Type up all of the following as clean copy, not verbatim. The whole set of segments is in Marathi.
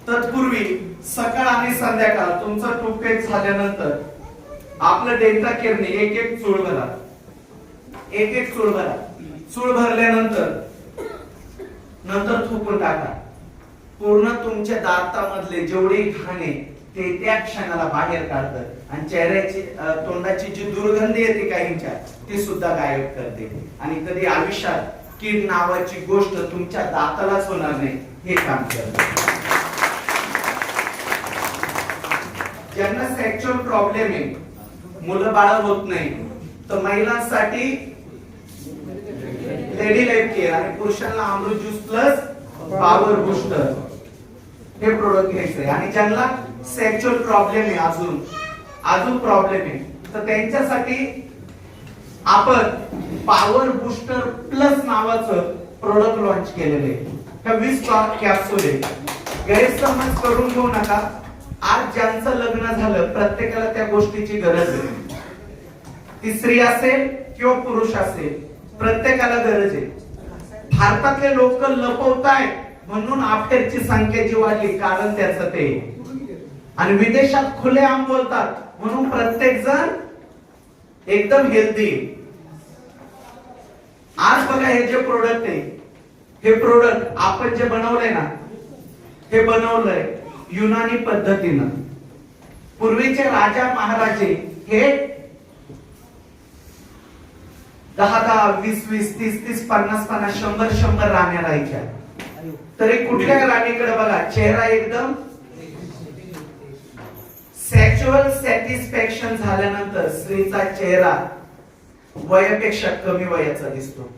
तत्पूर्वी सकाळ आणि संध्याकाळ तुमचं टूथपेस्ट झाल्यानंतर आपलं डेल्टा केअरने एक एक चूळ भरा, एक एक चूळ भरा. चूळ भरल्यानंतर नंतर थुकून टाका. पूर्ण तुमच्या दातामधले जेवढे घाण आहे ते त्या क्षणाला बाहेर काढतं आणि चेहऱ्याची तोंडाची जी दुर्गंधी येते काहींच्या ती सुद्धा गायब करते. आणि कधी आयुष्यात कीड नावाची गोष्ट तुमच्या दातालाच होणार नाही हे काम करतं. ज्यांना सेक्शुअल प्रॉब्लेम आहे, मुलं बाळ होत नाही, तर महिलांसाठी लेडी लाईफ केअर आणि पुरुषांना अमृत ज्यूस प्लस पॉवर बूस्टर हे प्रोडक्ट घ्यायचंय. आणि ज्यांना सेक्शुअल प्रॉब्लेम आहे, अजून प्रॉब्लेम आहे, तर त्यांच्यासाठी आपण पॉवर बूस्टर प्लस नावाचं प्रोडक्ट लॉन्च केलेलं आहे. हा 20 कॅप्सूल आहे. गैरसमज करून घेऊ नका. आज ज्यांचं लग्न झालं प्रत्येकाला त्या गोष्टीची गरज आहे. ती स्त्री असेल किंवा पुरुष असेल, प्रत्येकाला गरज आहे. भारतातले लोक लपवताय म्हणून अफेअरची संख्या जी वाढली कारण त्याचं ते. आणि विदेशात खुलेआम बोलतात म्हणून प्रत्येक जण एकदम हेल्दी. आज बघा हे जे प्रोडक्ट आहे, हे प्रोडक्ट आपण जे बनवलंय ना, हे बनवलंय युनानी पद्धतीनं. पूर्वीचे राजा महाराजे हे 10-10, 20-20, 30-30, 50-50, 100-100 राण्या राहायच्या. तरी कुठल्या राणीकडे बघा चेहरा एकदम सेक्शुअल सॅटिस्फॅक्शन झाल्यानंतर स्त्रीचा चेहरा वयापेक्षा कमी वयाचा दिसतो.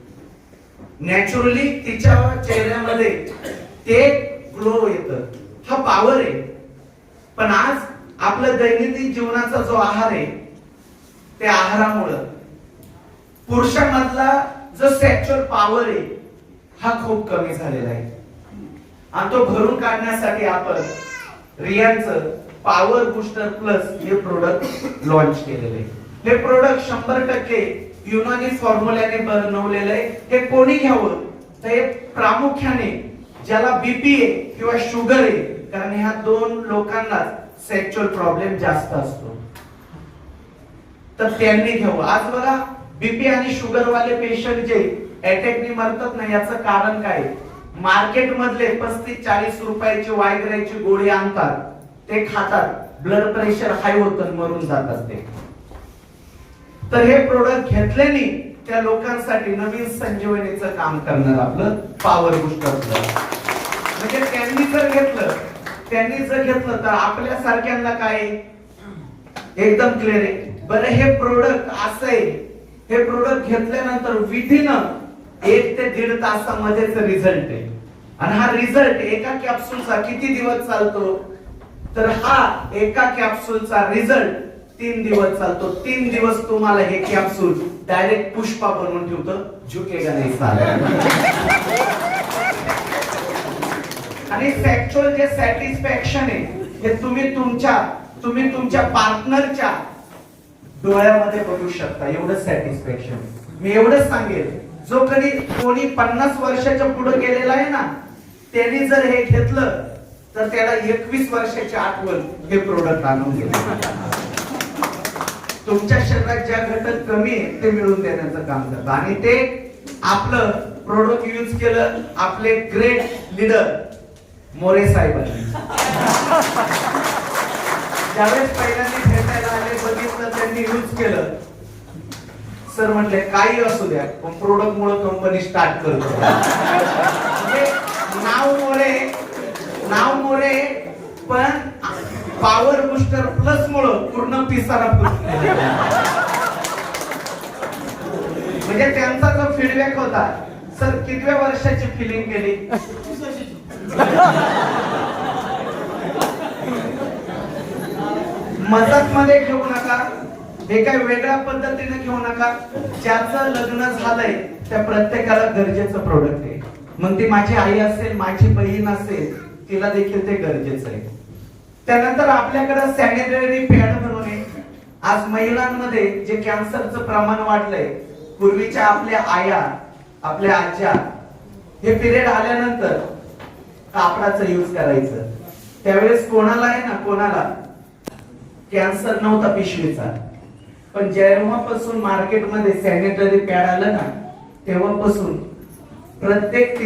नॅचरली तिच्या चेहऱ्यामध्ये ते ग्लो येतं. हा पॉवर आहे. पण आज आपलं दैनंदिन जीवनाचा जो आहार आहे, त्या आहारामुळे पुरुषांमधला जो सेक्शुअल पॉवर आहे हा खूप कमी झालेला आहे. आणि तो भरून काढण्यासाठी आपण रियांचं पॉवर बूस्टर प्लस हे प्रोडक्ट लॉन्च केलेले आहे. हे प्रोडक्ट 100% युनानी फॉर्म्युल्याने बनवलेलं आहे. हे कोणी घ्यावं तर हे प्रामुख्याने ज्याला बीपी आहे किंवा शुगर आहे, कारण ह्या दोन लोकांना सेक्शुअल प्रॉब्लेम जास्त असतो, तर त्यांनी घ्यावं. आज बघा बीपी आणि शुगर वाले पेशंट जे अटॅकने मरतात ना, याचं कारण काय? मार्केट मधले 35-40 रुपयाची वायग्राची गोळी आणतात, ते खातात, ब्लड प्रेशर हाय होतं, मरून जातात ते. तर हे प्रोडक्ट घेतल्याने त्या लोकांसाठी नवीन संजीवनीचं काम करणार आपलं पॉवर बूस्टर. म्हणजे त्यांनी जर घेतलं तर आपल्या सारख्यांना काय एकदम क्लिअर आहे. बरं हे प्रोडक्ट असं आहे, हे प्रोडक्ट घेतल्यानंतर विदिन 1 ते 1.5 तासामध्येच रिझल्ट आहे. आणि हा रिझल्ट एका कॅप्सूलचा किती दिवस चालतो, तर हा एका कॅप्सूलचा रिझल्ट 3 दिवस चालतो. 3 दिवस तुम्हाला हे कॅप्सूल डायरेक्ट पुष्पा बनवून ठेवतं, झुकेगा नाही साला. आणि सेक्शुअल जे सॅटिस्फॅक्शन आहे हे तुम्ही तुमच्या पार्टनरच्या डोळ्यामध्ये बघू शकता. एवढं सॅटिस्फॅक्शन. मी एवढंच सांगेल, जो कोणी 50 वर्षाच्या पुढे गेलेला आहे ना, त्यांनी जर हे घेतलं तर त्याला 21 वर्षाची आठवण हे प्रोडक्ट आणून देतं. तुमच्या शरीरात ज्या घटक कमी आहे ते मिळवून देण्याचं काम करतं. आणि ते आपलं प्रोडक्ट यूज केलं आपले ग्रेट लीडर मोरे साहेबांनी. ज्यावेळेस पहिल्यांदा भेटायला आले, बघितलं, त्यांनी यूज केलं. सर म्हटले काही असू द्या पण प्रोडक्ट मुळे कंपनी स्टार्ट करतो. नाव मोरे पण पॉवर बूस्टर प्लस मुळे पूर्ण पिसाला म्हणजे त्यांचा जो फीडबॅक होता, सर कितव्या वर्षाची फिलिंग केली? मजाक मध्ये घेऊ नका, हे काही वेगळ्या पद्धतीने घेऊ नका. ज्याचं लग्न झालंय त्या प्रत्येकाला गरजेचं प्रोडक्ट आहे. मग ती माझी आई असेल, माझी बहीण असेल, तिला देखील ते गरजेचं आहे. त्यानंतर आपल्याकडे सॅनिटरी पॅड म्हणून आहे. आज महिलांमध्ये जे कॅन्सरचं प्रमाण वाढलंय, पूर्वीच्या आपल्या आया, आपल्या आज्या हे पिरियड आल्यानंतर कापडाचं यूज करायचं. त्यावेळेस कोणाला आहे ना, कोणाला कॅन्सर नव्हता पिशवीचा, पण जेव्हापासून मार्केटमध्ये सॅनिटरी पॅड आलं ना, तेव्हापासून प्रत्येक